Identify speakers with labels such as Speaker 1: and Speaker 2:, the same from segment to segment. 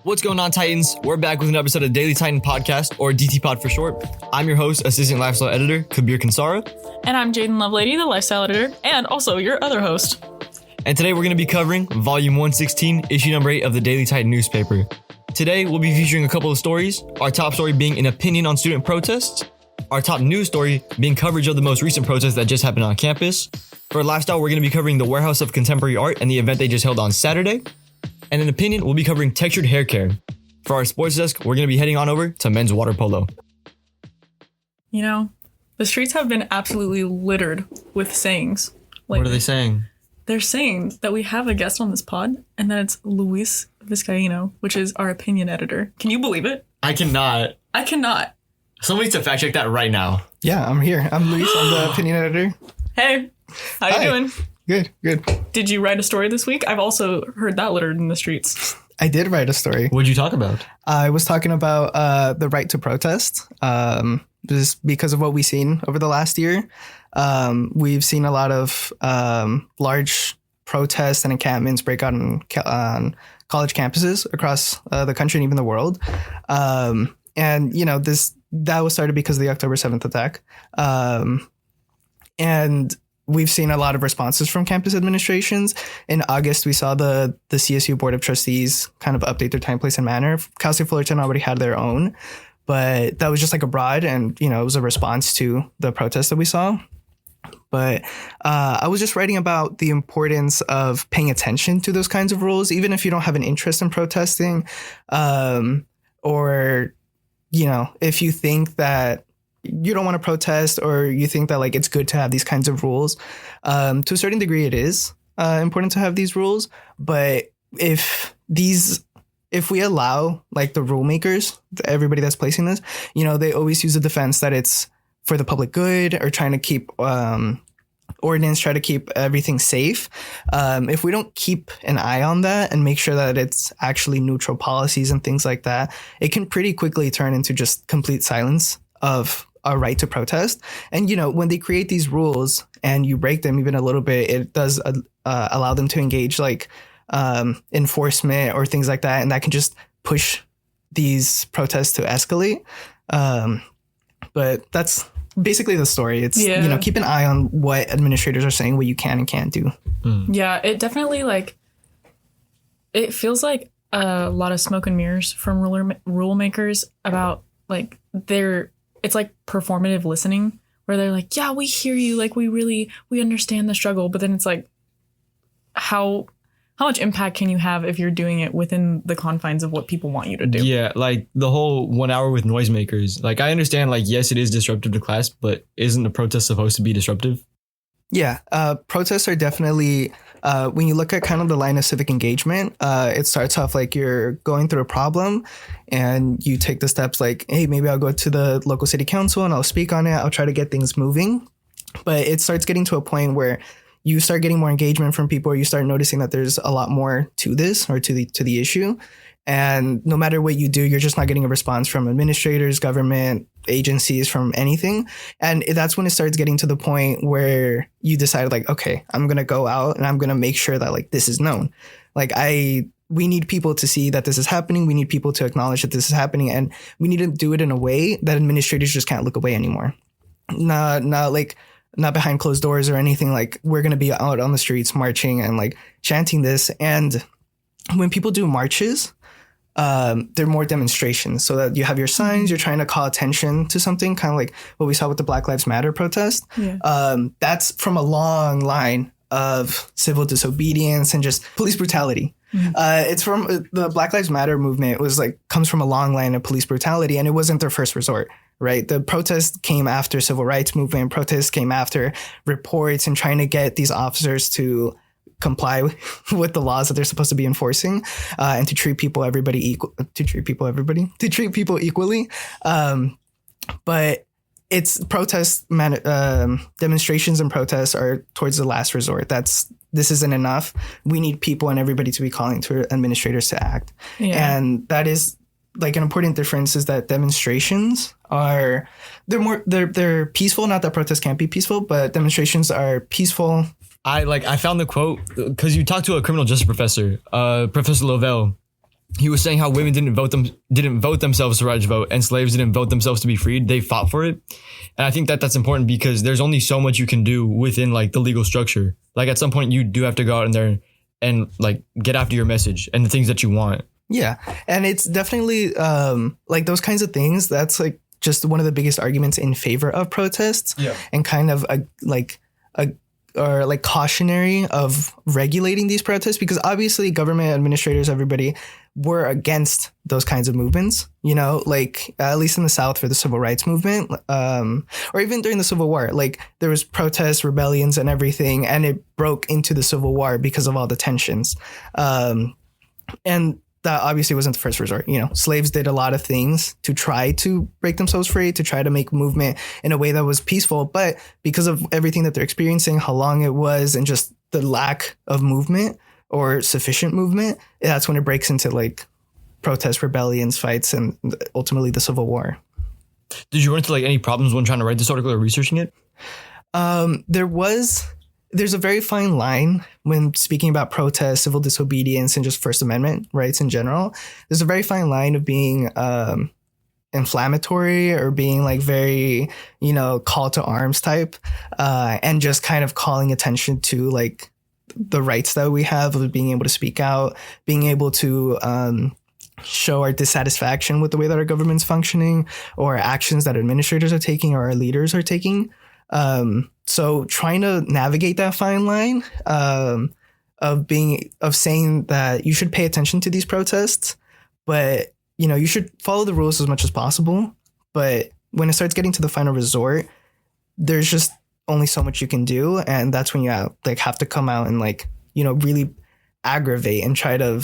Speaker 1: What's going on, Titans? We're back with an episode of Daily Titan Podcast, or DT Pod for short. I'm your host, Assistant Lifestyle Editor, Kabeer Kansara.
Speaker 2: And I'm Jayden Lovelady, the Lifestyle Editor, and also your other host.
Speaker 1: And today we're going to be covering Volume 116, Issue Number 8 of the Daily Titan newspaper. Today we'll be featuring a couple of stories, our top story being an opinion on student protests, our top news story being coverage of the most recent protests that just happened on campus. For Lifestyle, we're going to be covering the Warehouse of Contemporary Art and the event they just held on Saturday. And in opinion, we'll be covering textured hair care. For our sports desk, we're going to be heading on over to men's water polo.
Speaker 2: You know, the streets have been absolutely littered with sayings.
Speaker 1: What are they saying?
Speaker 2: They're saying that we have a guest on this pod, and that it's Luis Vizcaino, which is our opinion editor. Can you believe it?
Speaker 1: I cannot.
Speaker 2: I cannot.
Speaker 1: Somebody needs to fact check that right now.
Speaker 3: Yeah, I'm here. I'm Luis. I'm the opinion editor.
Speaker 2: Hey, how you doing?
Speaker 3: Good.
Speaker 2: Did you write a story this week? I've also heard that littered in the streets.
Speaker 3: I did write a story.
Speaker 1: What'd you talk about?
Speaker 3: I was talking about the right to protest. Just because of what we've seen over the last year. We've seen a lot of large protests and encampments break out on college campuses across the country and even the world. And, you know, that was started because of the October 7th attack. And we've seen a lot of responses from campus administrations. In August, we saw the CSU Board of Trustees kind of update their time, place, and manner. Cal State Fullerton already had their own, but that was just like a broad, and, you know, it was a response to the protests that we saw. But I was just writing about the importance of paying attention to those kinds of rules, even if you don't have an interest in protesting, or, you know, if you think that you don't want to protest, or you think that like it's good to have these kinds of rules. To a certain degree, it is important to have these rules. But if we allow like the rule makers, everybody that's placing this, you know, they always use the defense that it's for the public good, or trying to keep ordinance, try to keep everything safe. If we don't keep an eye on that and make sure that it's actually neutral policies and things like that, it can pretty quickly turn into just complete silence of a right to protest. And, you know, when they create these rules and you break them even a little bit, it does allow them to engage like enforcement or things like that. And that can just push these protests to escalate. But that's basically the story. It's, you know, keep an eye on what administrators are saying, what you can and can't do.
Speaker 2: Yeah, it definitely it feels like a lot of smoke and mirrors from rule makers about like it's like performative listening, where they're like, yeah, we hear you, like we understand the struggle, but then it's like how much impact can you have if you're doing it within the confines of what people want you to do? Yeah,
Speaker 1: like the whole 1 hour with noisemakers. Like, I understand, like, yes, it is disruptive to class, but isn't the protest supposed to be disruptive?
Speaker 3: Yeah, protests are definitely, when you look at kind of the line of civic engagement, it starts off like you're going through a problem and you take the steps like, hey, maybe I'll go to the local city council and I'll speak on it. I'll try to get things moving. But it starts getting to a point where you start getting more engagement from people, or you start noticing that there's a lot more to this, or to the issue. And no matter what you do, you're just not getting a response from administrators, government agencies, from anything. And that's when it starts getting to the point where you decide like, okay, I'm going to go out and I'm going to make sure that like this is known. Like we need people to see that this is happening. We need people to acknowledge that this is happening, and we need to do it in a way that administrators just can't look away anymore. Not behind closed doors or anything. Like, we're going to be out on the streets marching and like chanting this. And when people do marches, they're more demonstrations, so that you have your signs, you're trying to call attention to something, kind of like what we saw with the Black Lives Matter protest. Yeah. That's from a long line of civil disobedience and just police brutality. Mm-hmm. It's from the Black Lives Matter movement comes from a long line of police brutality, and it wasn't their first resort. Right. The protest came after civil rights movement. Protests came after reports and trying to get these officers to comply with the laws that they're supposed to be enforcing, and to treat people equally. But it's demonstrations and protests are towards the last resort. This isn't enough. We need people and everybody to be calling to administrators to act. Yeah. And that is like an important difference, is that demonstrations they're peaceful. Not that protests can't be peaceful, but demonstrations are peaceful. I
Speaker 1: found the quote because you talked to a criminal justice professor, Professor Lovell, he was saying how women didn't vote themselves to right to vote, and slaves didn't vote themselves to be freed. They fought for it. And I think that that's important because there's only so much you can do within like the legal structure. Like at some point you do have to go out in there and like get after your message and the things that you want.
Speaker 3: Yeah. And it's definitely like those kinds of things. That's like just one of the biggest arguments in favor of protests, and kind of or cautionary of regulating these protests, because obviously government administrators, everybody were against those kinds of movements, you know, like at least in the South for the civil rights movement, or even during the Civil War, like there was protests, rebellions and everything, and it broke into the Civil War because of all the tensions. And that obviously wasn't the first resort. You know, slaves did a lot of things to try to break themselves free, to try to make movement in a way that was peaceful. But because of everything that they're experiencing, how long it was, and just the lack of movement or sufficient movement, that's when it breaks into like protests, rebellions, fights, and ultimately the Civil War.
Speaker 1: Did you run into like any problems when trying to write this article or researching it?
Speaker 3: There's a very fine line when speaking about protest, civil disobedience, and just First Amendment rights in general. There's a very fine line of being inflammatory or being like very, you know, call to arms type, and just kind of calling attention to like the rights that we have of being able to speak out, being able to show our dissatisfaction with the way that our government's functioning, or actions that administrators are taking or our leaders are taking. So trying to navigate that fine line of saying that you should pay attention to these protests, but you know, you should follow the rules as much as possible. But when it starts getting to the final resort, there's just only so much you can do, and that's when you have to come out and like, you know, really aggravate and try to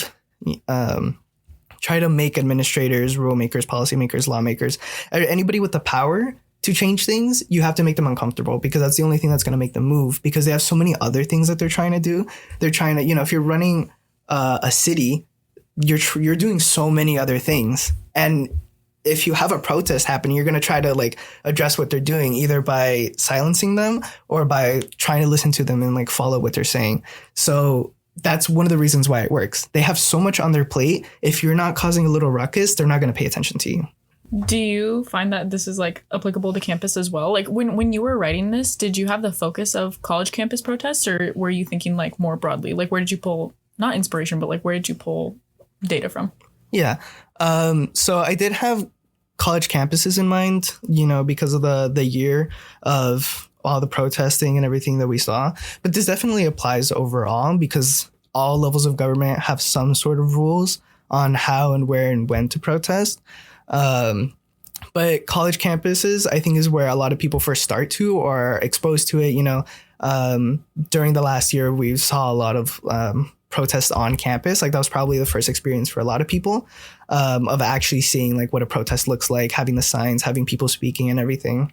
Speaker 3: make administrators, rule makers, policymakers, lawmakers, anybody with the power to change things. You have to make them uncomfortable, because that's the only thing that's going to make them move, because they have so many other things that they're trying to do. They're trying to, you know, if you're running a city, you're doing so many other things. And if you have a protest happening, you're going to try to like address what they're doing, either by silencing them or by trying to listen to them and like follow what they're saying. So that's one of the reasons why it works. They have so much on their plate. If you're not causing a little ruckus, they're not going to pay attention to you.
Speaker 2: Do you find that this is like applicable to campus as well? Like when you were writing this, did you have the focus of college campus protests, or were you thinking like more broadly? Like where did you pull, not inspiration, but like where did you pull data from? Yeah.
Speaker 3: So I did have college campuses in mind, you know, because of the year of all the protesting and everything that we saw. But this definitely applies overall, because all levels of government have some sort of rules on how and where and when to protest. But college campuses, I think, is where a lot of people first start to or are exposed to it. You know, during the last year, we saw a lot of protests on campus. Like that was probably the first experience for a lot of people of actually seeing like what a protest looks like, having the signs, having people speaking and everything.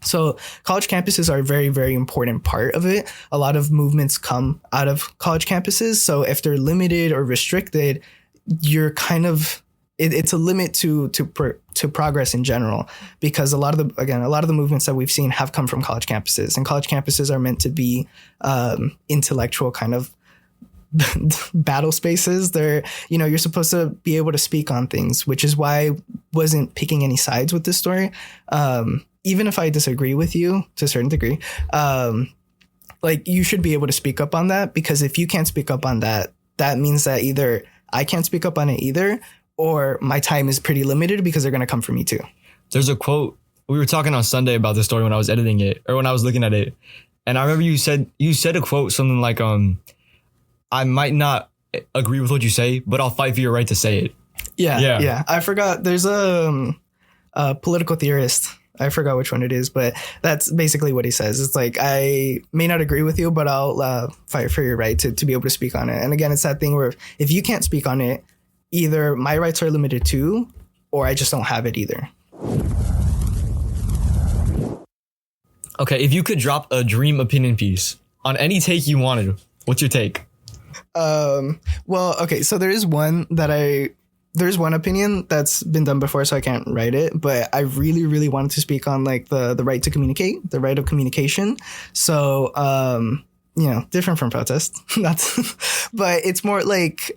Speaker 3: So college campuses are a very, very important part of it. A lot of movements come out of college campuses. So if they're limited or restricted, you're kind of, it's a limit to progress in general, because a lot of the movements that we've seen have come from college campuses, and college campuses are meant to be intellectual kind of battle spaces. They're, you know, you're supposed to be able to speak on things, which is why I wasn't picking any sides with this story. Even if I disagree with you to a certain degree, like you should be able to speak up on that, because if you can't speak up on that, that means that either I can't speak up on it either, or my time is pretty limited because they're going to come for me too.
Speaker 1: There's a quote. We were talking on Sunday about this story when I was editing it, or when I was looking at it. And I remember you said a quote, something like, I might not agree with what you say, but I'll fight for your right to say it.
Speaker 3: Yeah. I forgot. There's a political theorist. I forgot which one it is, but that's basically what he says. It's like, I may not agree with you, but I'll fight for your right to be able to speak on it. And again, it's that thing where if you can't speak on it, either my rights are limited too, or I just don't have it either.
Speaker 1: Okay, if you could drop a dream opinion piece on any take you wanted, what's your take?
Speaker 3: Well, okay, so there's one opinion that's been done before, so I can't write it, but I really, really wanted to speak on like the right to communicate, the right of communication. So, you know, different from protest. But it's more like,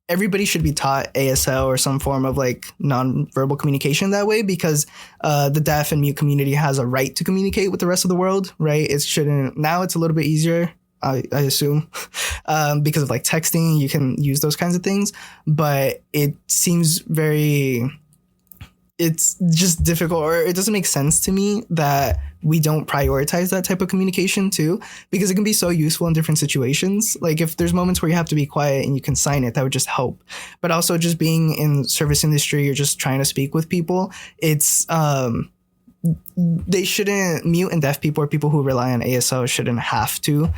Speaker 3: everybody should be taught ASL or some form of like nonverbal communication that way, because the deaf and mute community has a right to communicate with the rest of the world, right? It shouldn't. Now it's a little bit easier, I assume, because of like texting, you can use those kinds of things, but it seems it's just difficult, or it doesn't make sense to me that we don't prioritize that type of communication too, because it can be so useful in different situations. Like if there's moments where you have to be quiet and you can sign it, that would just help. But also just being in service industry, you're just trying to speak with people. It's, they shouldn't, mute and deaf people or people who rely on ASL shouldn't have to,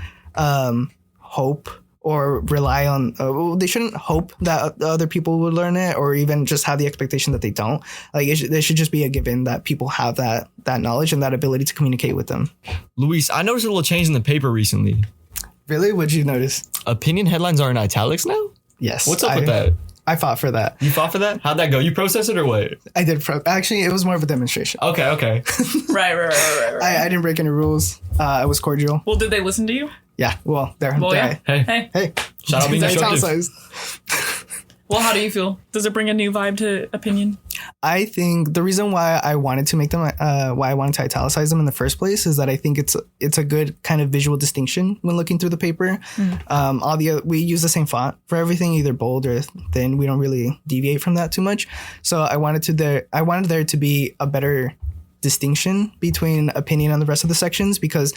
Speaker 3: hope or rely on, they shouldn't hope that other people would learn it, or even just have the expectation that they don't. Like there should just be a given that people have that knowledge and that ability to communicate with them.
Speaker 1: Luis, I noticed a little change in the paper recently.
Speaker 3: Really? What'd you notice?
Speaker 1: Opinion headlines are in italics now?
Speaker 3: Yes.
Speaker 1: What's up with that?
Speaker 3: I fought for that.
Speaker 1: You fought for that? How'd that go? You processed it or what?
Speaker 3: I did. Actually, it was more of a demonstration.
Speaker 1: Okay.
Speaker 2: Right.
Speaker 3: I didn't break any rules. I was cordial.
Speaker 2: Well, did they listen to you?
Speaker 3: Yeah. Well, there.
Speaker 2: Yeah.
Speaker 3: Hey.
Speaker 1: Shout out being
Speaker 3: italicized.
Speaker 2: Well, how do you feel? Does it bring a new vibe to opinion?
Speaker 3: I think the reason why I wanted to make them, why I wanted to italicize them in the first place, is that I think it's a good kind of visual distinction when looking through the paper. We use the same font for everything, either bold or thin. We don't really deviate from that too much. So I wanted there to be a better distinction between opinion and the rest of the sections, because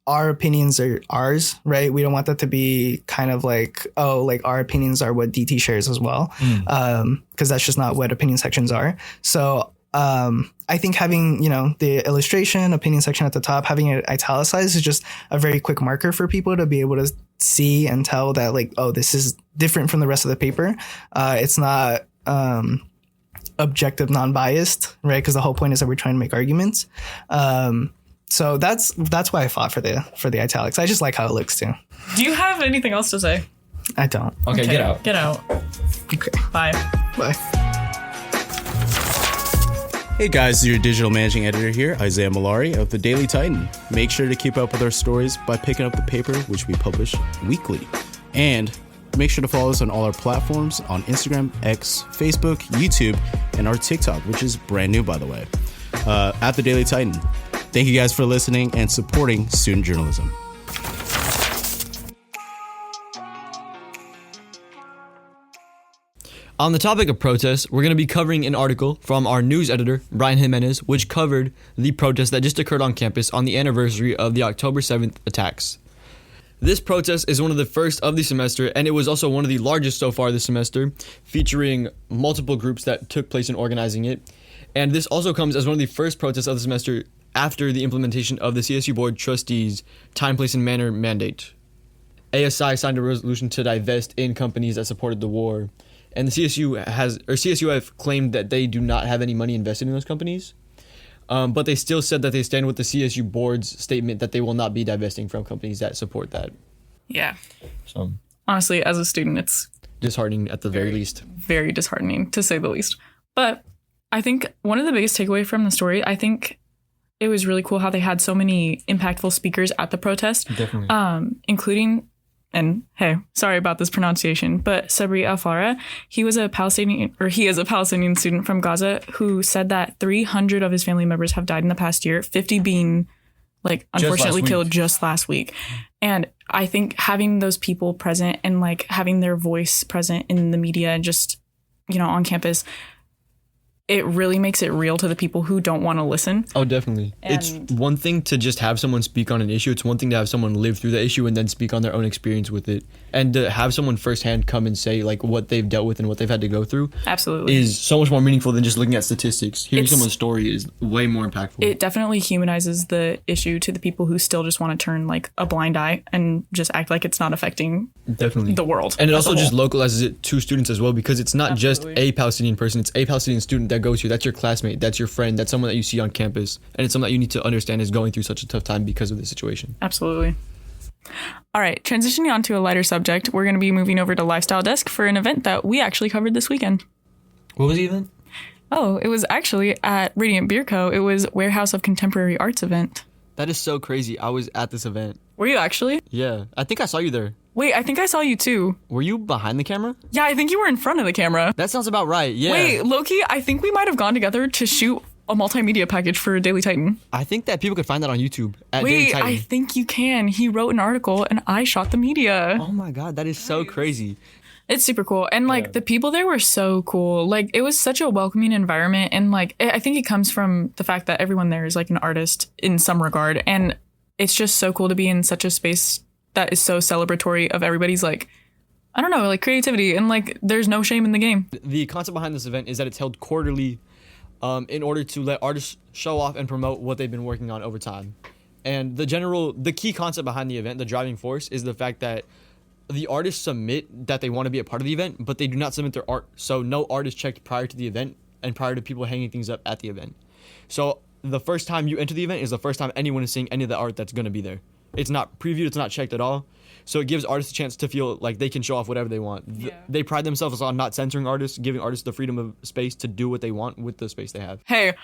Speaker 3: our opinions are ours, right? We don't want that to be kind of like, oh, like our opinions are what DT shares as well. Because that's just not what opinion sections are. So I think having, the illustration, opinion section at the top, having it italicized is just a very quick marker for people to be able to see and tell that like, oh, this is different from the rest of the paper. It's not objective, non-biased, right? Because the whole point is that we're trying to make arguments. So that's why I fought for the italics. I just like how it looks too.
Speaker 2: Do you have anything else to say?
Speaker 3: I don't.
Speaker 1: Okay, get out.
Speaker 2: Get out.
Speaker 3: Okay.
Speaker 2: Bye.
Speaker 4: Hey guys, this is your digital managing editor here, Isaiah Mallari of the Daily Titan. Make sure to keep up with our stories by picking up the paper, which we publish weekly. And make sure to follow us on all our platforms on Instagram, X, Facebook, YouTube, and our TikTok, which is brand new, by the way, at the Daily Titan. Thank you guys for listening and supporting student journalism.
Speaker 1: On the topic of protests, we're going to be covering an article from our news editor, Brian Jimenez, which covered the protest that just occurred on campus on the anniversary of the October 7th attacks. This protest is one of the first of the semester, and it was also one of the largest so far this semester, featuring multiple groups that took place in organizing it. And this also comes as one of the first protests of the semester after the implementation of the CSU Board Trustees' Time, Place, and Manner mandate. ASI signed a resolution to divest in companies that supported the war, and the CSU have claimed that they do not have any money invested in those companies, but they still said that they stand with the CSU Board's statement that they will not be divesting from companies that support that.
Speaker 2: Yeah.
Speaker 1: So
Speaker 2: honestly, as a student, it's
Speaker 1: disheartening at the very least.
Speaker 2: Very disheartening, to say the least. But I think one of the biggest takeaway from the story, I think it was really cool how they had so many impactful speakers at the protest.
Speaker 1: Definitely.
Speaker 2: Including, and hey, sorry about this pronunciation, but Sabri Al-Farah, he is a Palestinian student from Gaza who said that 300 of his family members have died in the past year, 50 being like unfortunately killed just last week. And I think having those people present and like having their voice present in the media and just, on campus, it really makes it real to the people who don't want to listen.
Speaker 1: Oh, definitely. It's one thing to just have someone speak on an issue. It's one thing to have someone live through the issue and then speak on their own experience with it. And to have someone firsthand come and say like what they've dealt with and what they've had to go through
Speaker 2: absolutely
Speaker 1: is so much more meaningful than just looking at statistics. Hearing someone's story is way more impactful.
Speaker 2: It definitely humanizes the issue to the people who still just want to turn like a blind eye and just act like it's not affecting the world.
Speaker 1: And it also just localizes it to students as well, because it's not just a Palestinian person, it's a Palestinian student that goes here. That's your classmate, that's your friend, that's someone that you see on campus. And it's someone that you need to understand is going through such a tough time because of the situation.
Speaker 2: Absolutely. All right, transitioning on to a lighter subject, we're going to be moving over to Lifestyle Desk for an event that we actually covered this weekend.
Speaker 1: What was the event?
Speaker 2: Oh, it was actually at Radiant Beer Co. It was Warehouse of Contemporary Arts event.
Speaker 1: That is so crazy. I was at this event.
Speaker 2: Were you actually?
Speaker 1: Yeah, I think I saw you there.
Speaker 2: Wait, I think I saw you too.
Speaker 1: Were you behind the camera?
Speaker 2: Yeah, I think you were in front of the camera.
Speaker 1: That sounds about right. Yeah.
Speaker 2: Wait, Loki, I think we might have gone together to shoot a multimedia package for Daily Titan.
Speaker 1: I think that people could find that on YouTube at Daily
Speaker 2: Wait,
Speaker 1: Titan.
Speaker 2: I think you can. He wrote an article and I shot the media.
Speaker 1: Oh my god, that is so crazy.
Speaker 2: It's super cool. And like the people there were so cool. Like it was such a welcoming environment. And like I think it comes from the fact that everyone there is like an artist in some regard. And it's just so cool to be in such a space that is so celebratory of everybody's like, I don't know, like creativity. And like there's no shame in the game.
Speaker 1: The concept behind this event is that it's held quarterly in order to let artists show off and promote what they've been working on over time. And the key concept behind the event, the driving force, is the fact that the artists submit that they want to be a part of the event, but they do not submit their art. So no art is checked prior to the event and prior to people hanging things up at the event. So the first time you enter the event is the first time anyone is seeing any of the art that's going to be there. It's not previewed, it's not checked at all. So it gives artists a chance to feel like they can show off whatever they want.
Speaker 2: Yeah.
Speaker 1: They pride themselves on not censoring artists, giving artists the freedom of space to do what they want with the space they have.
Speaker 2: Hey,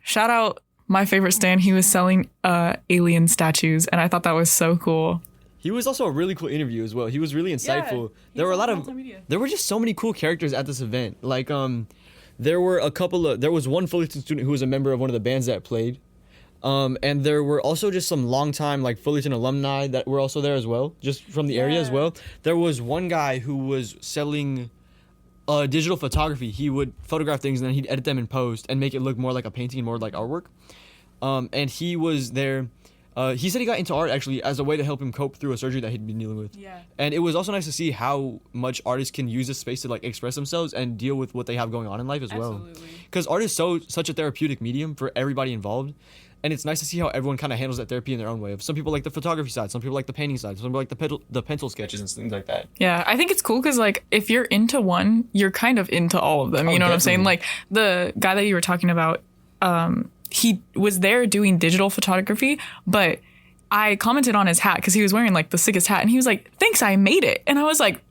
Speaker 2: shout out my favorite stand. He was selling alien statues. And I thought that was so cool.
Speaker 1: He was also a really cool interview as well. He was really insightful. There were just so many cool characters at this event. Like there was one Fullerton student who was a member of one of the bands that played. And there were also just some longtime like Fullerton alumni that were also there as well, just from the area as well. There was one guy who was selling digital photography. He would photograph things and then he'd edit them in post and make it look more like a painting and more like artwork. And he was there. He said he got into art actually as a way to help him cope through a surgery that he'd been dealing with. Yeah. And it was also nice to see how much artists can use this space to like express themselves and deal with what they have going on in life as well. Because art is such a therapeutic medium for everybody involved. And it's nice to see how everyone kind of handles that therapy in their own way. Some people like the photography side, some people like the painting side, some people like the pencil sketches and things like that.
Speaker 2: Yeah, I think it's cool because like if you're into one, you're kind of into all of them. You know what I'm saying? Like the guy that you were talking about, he was there doing digital photography, but I commented on his hat because he was wearing like the sickest hat, and he was like, "Thanks, I made it." And I was like,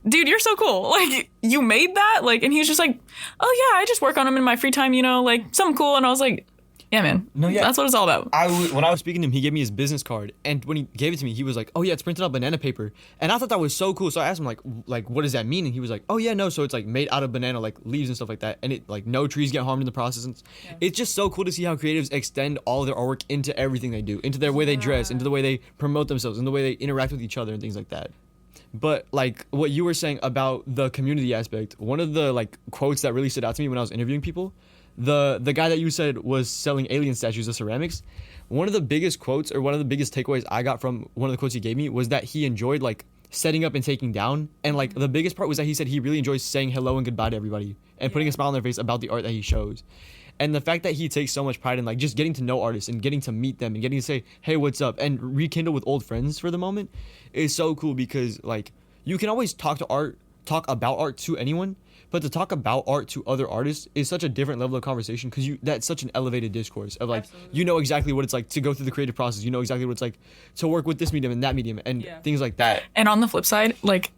Speaker 2: "Dude, you're so cool! Like you made that!" Like, and he was just like, "Oh yeah, I just work on them in my free time, you know, like something cool." And I was like, yeah, man. No, yeah. That's what it's all about.
Speaker 1: When I was speaking to him, he gave me his business card, and when he gave it to me, he was like, "Oh yeah, it's printed on banana paper," and I thought that was so cool. So I asked him like, what does that mean? And he was like, "Oh yeah, no, so it's like made out of banana like leaves and stuff like that, and it like no trees get harmed in the process." And it's just so cool to see how creatives extend all their artwork into everything they do, into their way they dress, into the way they promote themselves, into the way they interact with each other and things like that. But like what you were saying about the community aspect, one of the like quotes that really stood out to me when I was interviewing people. The guy that you said was selling alien statues of ceramics, one of the biggest quotes or one of the biggest takeaways I got from one of the quotes he gave me was that he enjoyed like setting up and taking down, and like the biggest part was that he said he really enjoys saying hello and goodbye to everybody and putting a smile on their face about the art that he shows. And the fact that he takes so much pride in like just getting to know artists and getting to meet them and getting to say, "Hey, what's up?" and rekindle with old friends for the moment is so cool, because like you can always talk about art to anyone, but to talk about art to other artists is such a different level of conversation, because that's such an elevated discourse of like, you know exactly what it's like to go through the creative process. You know exactly what it's like to work with this medium and that medium and things like that.
Speaker 2: And on the flip side, like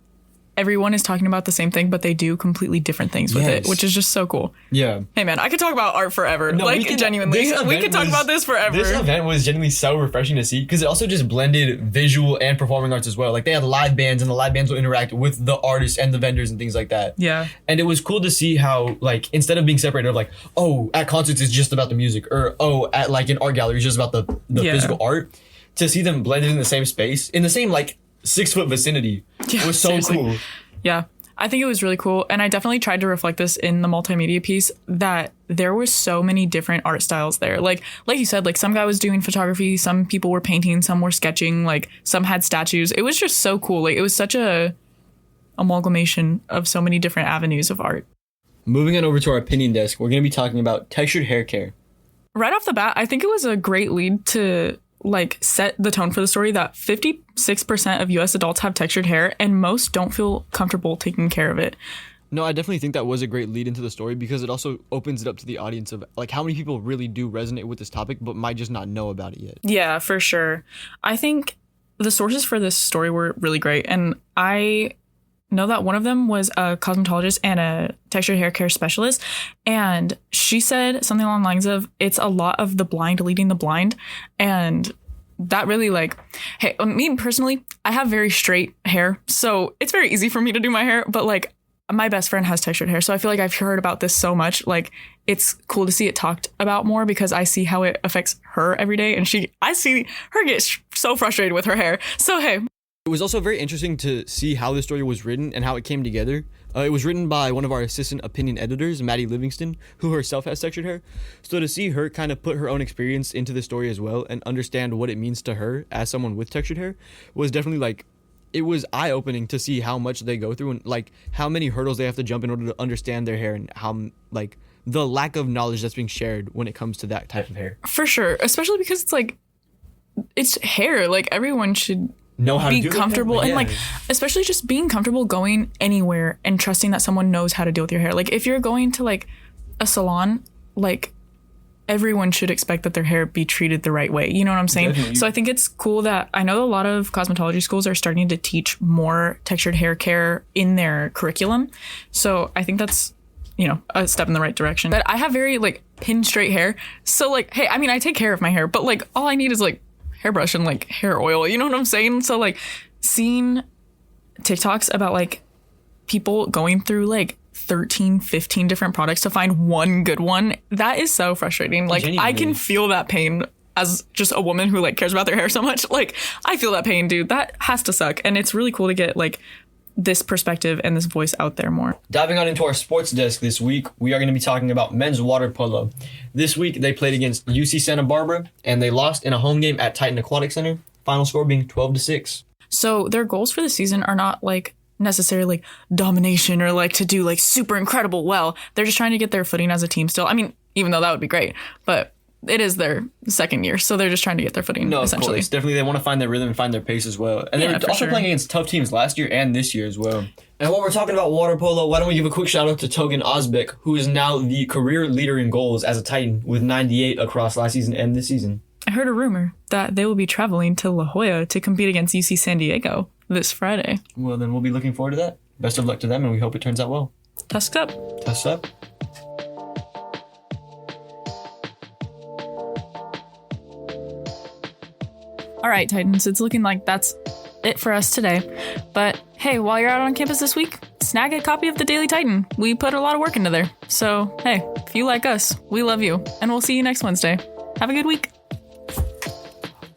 Speaker 2: everyone is talking about the same thing, but they do completely different things with it, which is just so cool. Yeah. Hey man, I could talk about art forever. No, like genuinely, we could talk about this forever.
Speaker 1: This event was genuinely so refreshing to see, because it also just blended visual and performing arts as well. Like they had live bands, and the live bands will interact with the artists and the vendors and things like that. Yeah. And it was cool to see how like instead of being separated of like, oh, at concerts it's just about the music, or oh, at like an art gallery it's just about the physical art, to see them blended in the same space, in the same like 6-foot vicinity, was so cool.
Speaker 2: Yeah, I think it was really cool. And I definitely tried to reflect this in the multimedia piece, that there were so many different art styles there. Like you said, like some guy was doing photography, some people were painting, some were sketching, like some had statues. It was just so cool. Like it was such a amalgamation of so many different avenues of art.
Speaker 1: Moving on over to our opinion desk, we're going to be talking about textured hair care.
Speaker 2: Right off the bat, I think it was a great lead to like set the tone for the story that 56% of US adults have textured hair, and most don't feel comfortable taking care of it.
Speaker 1: No, I definitely think that was a great lead into the story, because it also opens it up to the audience of like how many people really do resonate with this topic but might just not know about it yet.
Speaker 2: Yeah, for sure. I think the sources for this story were really great, and I know that one of them was a cosmetologist and a textured hair care specialist, and she said something along the lines of, it's a lot of the blind leading the blind, and that really like, hey, me personally, I have very straight hair, so it's very easy for me to do my hair, but like my best friend has textured hair, so I feel like I've heard about this so much. Like, it's cool to see it talked about more because I see how it affects her every day, and I see her get so frustrated with her hair. So hey,
Speaker 1: It was also very interesting to see how this story was written and how it came together. It was written by one of our assistant opinion editors, Maddie Livingston, who herself has textured hair. So to see her kind of put her own experience into the story as well and understand what it means to her as someone with textured hair was definitely like, it was eye-opening to see how much they go through and like how many hurdles they have to jump in order to understand their hair and how like the lack of knowledge that's being shared when it comes to that type of hair.
Speaker 2: for sure, especially because it's like, it's hair. Like, everyone should
Speaker 1: Know how to
Speaker 2: be
Speaker 1: do
Speaker 2: comfortable
Speaker 1: it.
Speaker 2: and like, especially just being comfortable going anywhere and trusting that someone knows how to deal with your hair. Like, if you're going to like a salon, like, everyone should expect that their hair be treated the right way. You know what I'm saying?
Speaker 1: Definitely.
Speaker 2: So I think it's cool that I know a lot of cosmetology schools are starting to teach more textured hair care in their curriculum. So I think that's, you know, a step in the right direction. But I have very like pin straight hair. So like, hey, I mean, I take care of my hair, but like all I need is like hairbrush and like hair oil. You know what I'm saying? So like seeing TikToks about like people going through like 13, 15 different products to find one good one, that is so frustrating. Like, I can
Speaker 1: Genuinely.
Speaker 2: feel that pain as just a woman who like cares about their hair so much. Like, I feel that pain, dude. That has to suck. And it's really cool to get like this perspective and this voice out there more.
Speaker 1: Diving on into our sports desk this week, we are going to be talking about men's water polo. This week, they played against UC Santa Barbara, and they lost in a home game at Titan Aquatic Center. Final score being 12-6.
Speaker 2: So their goals for the season are not like necessarily like domination or like to do like super incredible well. They're just trying to get their footing as a team still. I mean, even though that would be great, but it is their second year, so they're just trying to get their footing,
Speaker 1: No, of
Speaker 2: essentially.
Speaker 1: course. Definitely, they want to find their rhythm and find their pace as well. And
Speaker 2: Yeah,
Speaker 1: they
Speaker 2: for
Speaker 1: were also
Speaker 2: sure.
Speaker 1: playing against tough teams last year and this year as well. And while we're talking about water polo, why don't we give a quick shout out to Togan Ozbek, who is now the career leader in goals as a Titan with 98 across last season and this season.
Speaker 2: I heard a rumor that they will be traveling to La Jolla to compete against UC San Diego this Friday.
Speaker 1: Well, then we'll be looking forward to that. Best of luck to them, and we hope it turns out well.
Speaker 2: Tusked up.
Speaker 1: Test up.
Speaker 2: All right, Titans, it's looking like that's it for us today. But hey, while you're out on campus this week, snag a copy of the Daily Titan. We put a lot of work into there. So hey, if you like us, we love you. And we'll see you next Wednesday. Have a good week.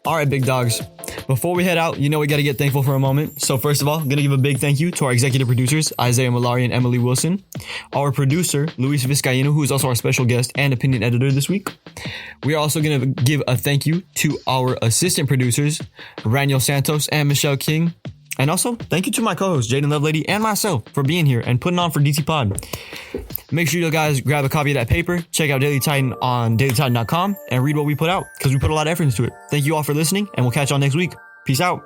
Speaker 1: All right, big dogs. Before we head out, you know we got to get thankful for a moment. So first of all, going to give a big thank you to our executive producers, Isaiah Mallari and Emily Wilson. Our producer, Luis Vizcaino, who is also our special guest and opinion editor this week. We are also going to give a thank you to our assistant producers, Raniel Santos and Michelle King. And also, thank you to my co-host, Jayden Lovelady, and myself for being here and putting on for DT Pod. Make sure you guys grab a copy of that paper, check out Daily Titan on dailytitan.com, and read what we put out, because we put a lot of effort into it. Thank you all for listening, and we'll catch y'all next week. Peace out.